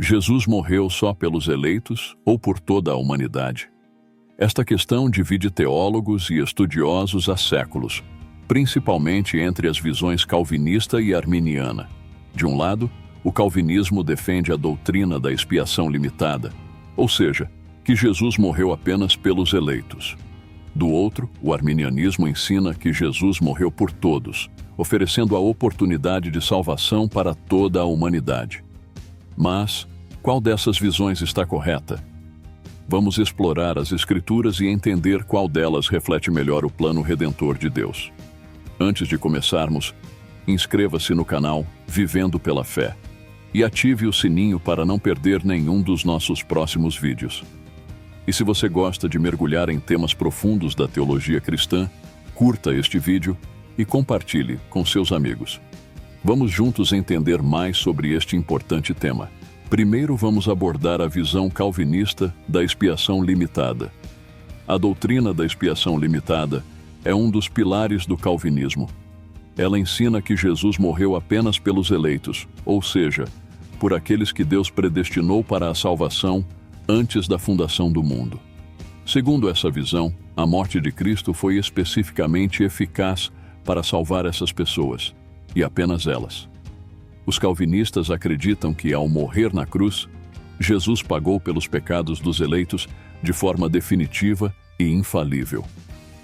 Jesus morreu só pelos eleitos ou por toda a humanidade? Esta questão divide teólogos e estudiosos há séculos, principalmente entre as visões calvinista e arminiana. De um lado, o calvinismo defende a doutrina da expiação limitada, ou seja, que Jesus morreu apenas pelos eleitos. Do outro, o arminianismo ensina que Jesus morreu por todos, oferecendo a oportunidade de salvação para toda a humanidade. Mas, qual dessas visões está correta? Vamos explorar as Escrituras e entender qual delas reflete melhor o plano redentor de Deus. Antes de começarmos, inscreva-se no canal Vivendo pela Fé e ative o sininho para não perder nenhum dos nossos próximos vídeos. E se você gosta de mergulhar em temas profundos da teologia cristã, curta este vídeo e compartilhe com seus amigos. Vamos juntos entender mais sobre este importante tema. Primeiro vamos abordar a visão calvinista da expiação limitada. A doutrina da expiação limitada é um dos pilares do calvinismo. Ela ensina que Jesus morreu apenas pelos eleitos, ou seja, por aqueles que Deus predestinou para a salvação antes da fundação do mundo. Segundo essa visão, a morte de Cristo foi especificamente eficaz para salvar essas pessoas, e apenas elas. Os calvinistas acreditam que, ao morrer na cruz, Jesus pagou pelos pecados dos eleitos de forma definitiva e infalível.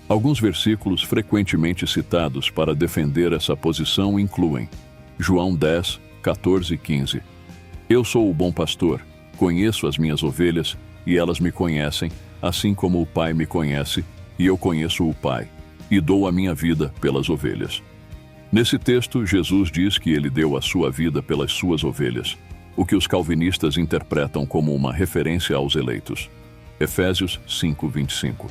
Alguns versículos frequentemente citados para defender essa posição incluem João 10, 14 e 15. Eu sou o bom pastor, conheço as minhas ovelhas e elas me conhecem, assim como o Pai me conhece e eu conheço o Pai, e dou a minha vida pelas ovelhas. Nesse texto, Jesus diz que ele deu a sua vida pelas suas ovelhas, o que os calvinistas interpretam como uma referência aos eleitos. Efésios 5:25.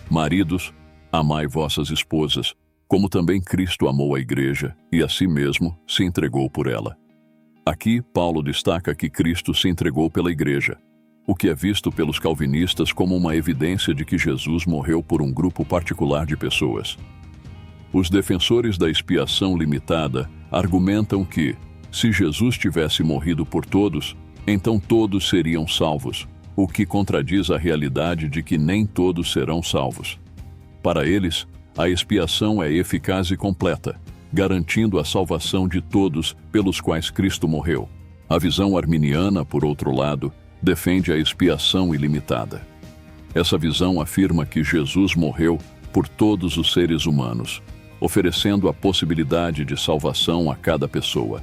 Maridos, amai vossas esposas, como também Cristo amou a igreja e a si mesmo se entregou por ela. Aqui, Paulo destaca que Cristo se entregou pela igreja, o que é visto pelos calvinistas como uma evidência de que Jesus morreu por um grupo particular de pessoas. Os defensores da expiação limitada argumentam que, se Jesus tivesse morrido por todos, então todos seriam salvos, o que contradiz a realidade de que nem todos serão salvos. Para eles, a expiação é eficaz e completa, garantindo a salvação de todos pelos quais Cristo morreu. A visão arminiana, por outro lado, defende a expiação ilimitada. Essa visão afirma que Jesus morreu por todos os seres humanos, oferecendo a possibilidade de salvação a cada pessoa.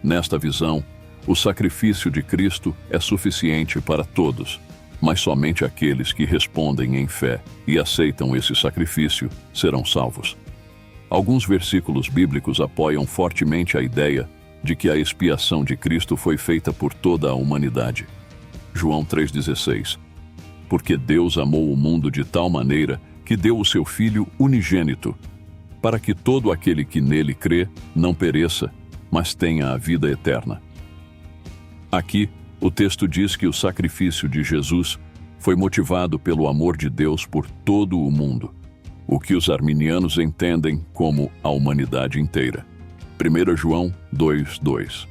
Nesta visão, o sacrifício de Cristo é suficiente para todos, mas somente aqueles que respondem em fé e aceitam esse sacrifício serão salvos. Alguns versículos bíblicos apoiam fortemente a ideia de que a expiação de Cristo foi feita por toda a humanidade. João 3,16. Porque Deus amou o mundo de tal maneira que deu o seu Filho unigênito, para que todo aquele que nele crê não pereça, mas tenha a vida eterna. Aqui, o texto diz que o sacrifício de Jesus foi motivado pelo amor de Deus por todo o mundo, o que os arminianos entendem como a humanidade inteira. 1 João 2:2.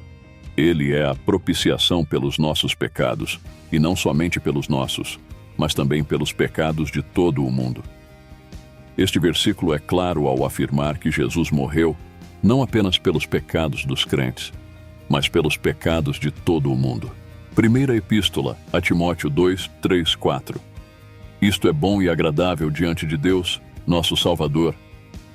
Ele é a propiciação pelos nossos pecados, e não somente pelos nossos, mas também pelos pecados de todo o mundo. Este versículo é claro ao afirmar que Jesus morreu não apenas pelos pecados dos crentes, mas pelos pecados de todo o mundo. Primeira Epístola a Timóteo 2, 3, 4. Isto é bom e agradável diante de Deus, nosso Salvador,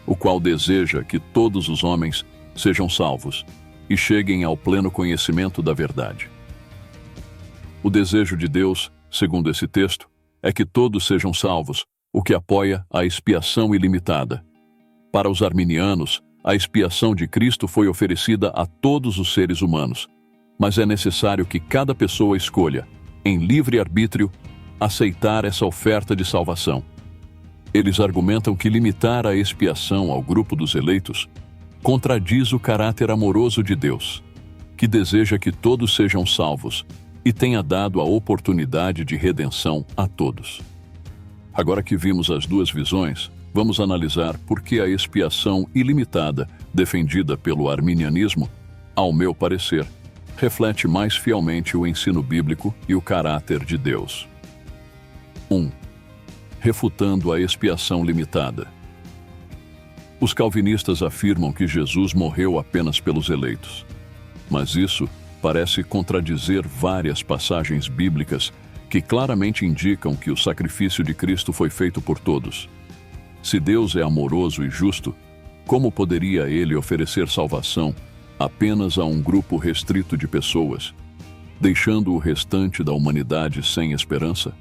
o qual deseja que todos os homens sejam salvos e cheguem ao pleno conhecimento da verdade. O desejo de Deus, segundo esse texto, é que todos sejam salvos, o que apoia a expiação ilimitada. Para os arminianos, a expiação de Cristo foi oferecida a todos os seres humanos, mas é necessário que cada pessoa escolha, em livre arbítrio, aceitar essa oferta de salvação. Eles argumentam que limitar a expiação ao grupo dos eleitos contradiz o caráter amoroso de Deus, que deseja que todos sejam salvos e tenha dado a oportunidade de redenção a todos. Agora que vimos as duas visões, vamos analisar por que a expiação ilimitada, defendida pelo arminianismo, ao meu parecer, reflete mais fielmente o ensino bíblico e o caráter de Deus. 1. Refutando a expiação limitada. Os calvinistas afirmam que Jesus morreu apenas pelos eleitos. Mas isso parece contradizer várias passagens bíblicas que claramente indicam que o sacrifício de Cristo foi feito por todos. Se Deus é amoroso e justo, como poderia ele oferecer salvação apenas a um grupo restrito de pessoas, deixando o restante da humanidade sem esperança?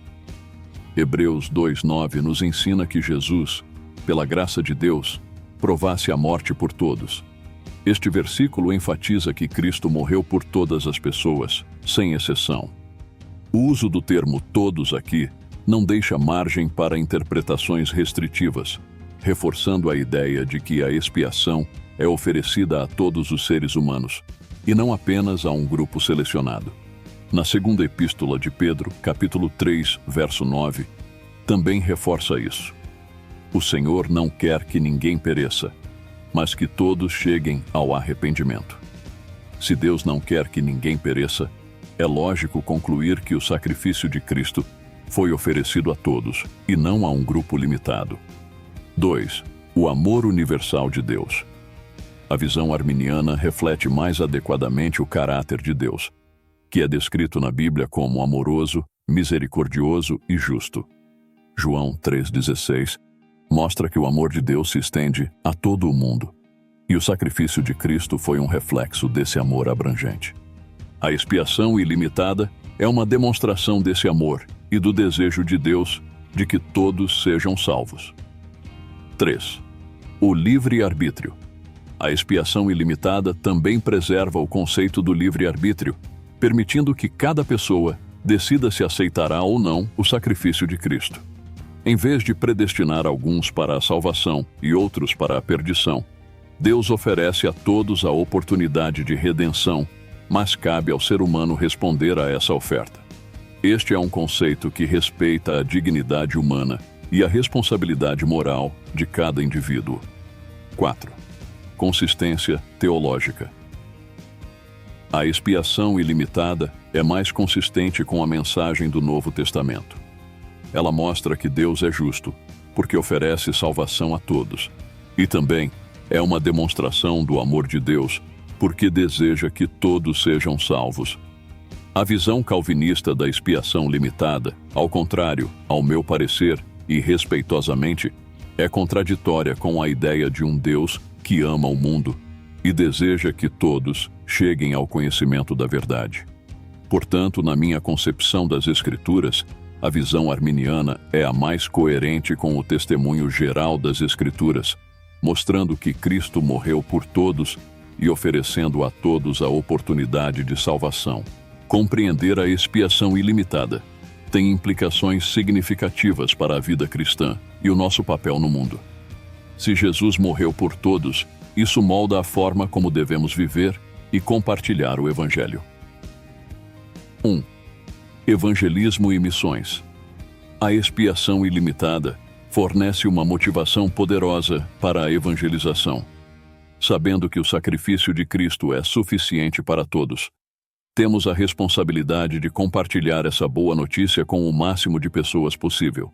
Hebreus 2:9 nos ensina que Jesus, pela graça de Deus, provasse a morte por todos. Este versículo enfatiza que Cristo morreu por todas as pessoas, sem exceção. O uso do termo todos aqui não deixa margem para interpretações restritivas, reforçando a ideia de que a expiação é oferecida a todos os seres humanos, e não apenas a um grupo selecionado. Na segunda epístola de Pedro, capítulo 3, verso 9, também reforça isso. O Senhor não quer que ninguém pereça, mas que todos cheguem ao arrependimento. Se Deus não quer que ninguém pereça, é lógico concluir que o sacrifício de Cristo foi oferecido a todos, e não a um grupo limitado. 2. O amor universal de Deus. A visão arminiana reflete mais adequadamente o caráter de Deus, que é descrito na Bíblia como amoroso, misericordioso e justo. João 3,16 mostra que o amor de Deus se estende a todo o mundo, e o sacrifício de Cristo foi um reflexo desse amor abrangente. A expiação ilimitada é uma demonstração desse amor e do desejo de Deus de que todos sejam salvos. 3. O livre-arbítrio. A expiação ilimitada também preserva o conceito do livre-arbítrio, permitindo que cada pessoa decida se aceitará ou não o sacrifício de Cristo. Em vez de predestinar alguns para a salvação e outros para a perdição, Deus oferece a todos a oportunidade de redenção, mas cabe ao ser humano responder a essa oferta. Este é um conceito que respeita a dignidade humana e a responsabilidade moral de cada indivíduo. 4. Consistência teológica. A expiação ilimitada é mais consistente com a mensagem do Novo Testamento. Ela mostra que Deus é justo, porque oferece salvação a todos, e também é uma demonstração do amor de Deus, porque deseja que todos sejam salvos. A visão calvinista da expiação limitada, ao contrário, ao meu parecer, e respeitosamente, é contraditória com a ideia de um Deus que ama o mundo e deseja que todos cheguem ao conhecimento da verdade. Portanto, na minha concepção das Escrituras, a visão arminiana é a mais coerente com o testemunho geral das Escrituras, mostrando que Cristo morreu por todos e oferecendo a todos a oportunidade de salvação. Compreender a expiação ilimitada tem implicações significativas para a vida cristã e o nosso papel no mundo. Se Jesus morreu por todos, isso molda a forma como devemos viver e compartilhar o Evangelho. 1. Evangelismo e missões. A expiação ilimitada fornece uma motivação poderosa para a evangelização. Sabendo que o sacrifício de Cristo é suficiente para todos, temos a responsabilidade de compartilhar essa boa notícia com o máximo de pessoas possível.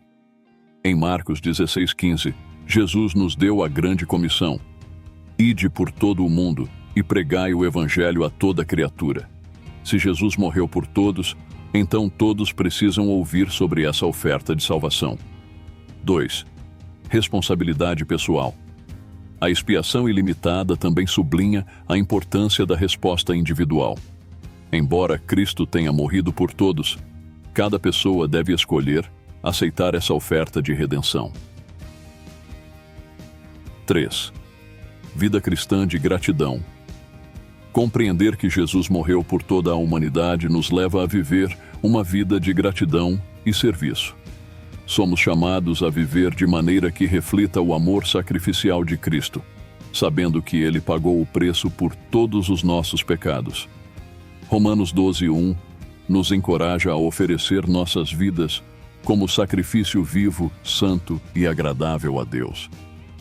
Em Marcos 16,15, Jesus nos deu a grande comissão: ide por todo o mundo e pregai o Evangelho a toda criatura. Se Jesus morreu por todos, então todos precisam ouvir sobre essa oferta de salvação. 2. Responsabilidade pessoal. A expiação ilimitada também sublinha a importância da resposta individual. Embora Cristo tenha morrido por todos, cada pessoa deve escolher aceitar essa oferta de redenção. 3. Vida cristã de gratidão. Compreender que Jesus morreu por toda a humanidade nos leva a viver uma vida de gratidão e serviço. Somos chamados a viver de maneira que reflita o amor sacrificial de Cristo, sabendo que Ele pagou o preço por todos os nossos pecados. Romanos 12:1 nos encoraja a oferecer nossas vidas como sacrifício vivo, santo e agradável a Deus,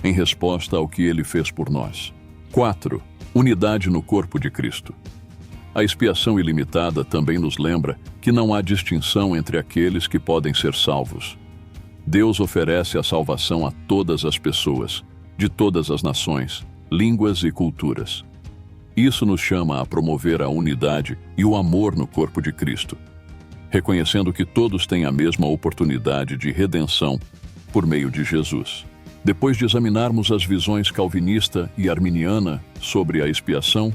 em resposta ao que Ele fez por nós. 4. Unidade no corpo de Cristo. A expiação ilimitada também nos lembra que não há distinção entre aqueles que podem ser salvos. Deus oferece a salvação a todas as pessoas, de todas as nações, línguas e culturas. Isso nos chama a promover a unidade e o amor no corpo de Cristo, reconhecendo que todos têm a mesma oportunidade de redenção por meio de Jesus. Depois de examinarmos as visões calvinista e arminiana sobre a expiação,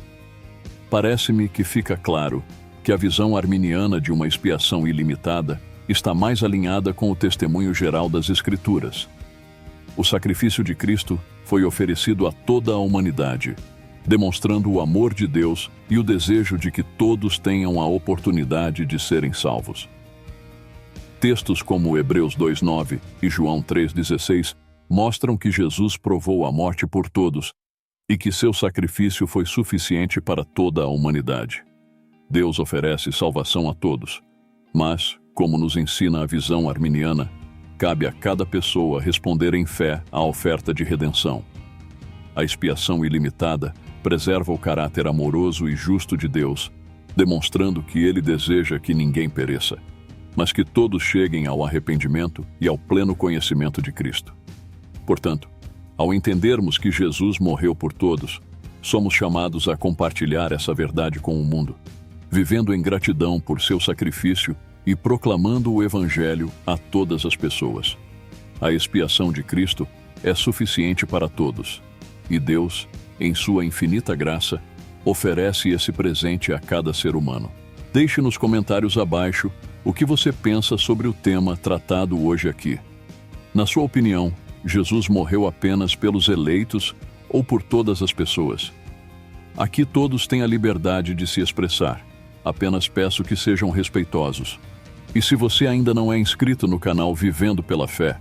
parece-me que fica claro que a visão arminiana de uma expiação ilimitada está mais alinhada com o testemunho geral das Escrituras. O sacrifício de Cristo foi oferecido a toda a humanidade, demonstrando o amor de Deus e o desejo de que todos tenham a oportunidade de serem salvos. Textos como Hebreus 2:9 e João 3:16 mostram que Jesus provou a morte por todos e que seu sacrifício foi suficiente para toda a humanidade. Deus oferece salvação a todos, mas, como nos ensina a visão arminiana, cabe a cada pessoa responder em fé à oferta de redenção. A expiação ilimitada preserva o caráter amoroso e justo de Deus, demonstrando que Ele deseja que ninguém pereça, mas que todos cheguem ao arrependimento e ao pleno conhecimento de Cristo. Portanto, ao entendermos que Jesus morreu por todos, somos chamados a compartilhar essa verdade com o mundo, vivendo em gratidão por seu sacrifício e proclamando o Evangelho a todas as pessoas. A expiação de Cristo é suficiente para todos, e Deus, em sua infinita graça, oferece esse presente a cada ser humano. Deixe nos comentários abaixo o que você pensa sobre o tema tratado hoje aqui. Na sua opinião, Jesus morreu apenas pelos eleitos ou por todas as pessoas? Aqui todos têm a liberdade de se expressar. Apenas peço que sejam respeitosos. E se você ainda não é inscrito no canal Vivendo pela Fé,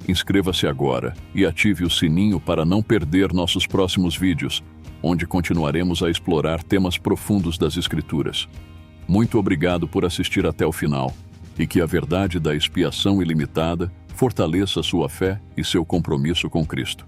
inscreva-se agora e ative o sininho para não perder nossos próximos vídeos, onde continuaremos a explorar temas profundos das Escrituras. Muito obrigado por assistir até o final, e que a verdade da expiação ilimitada fortaleça sua fé e seu compromisso com Cristo.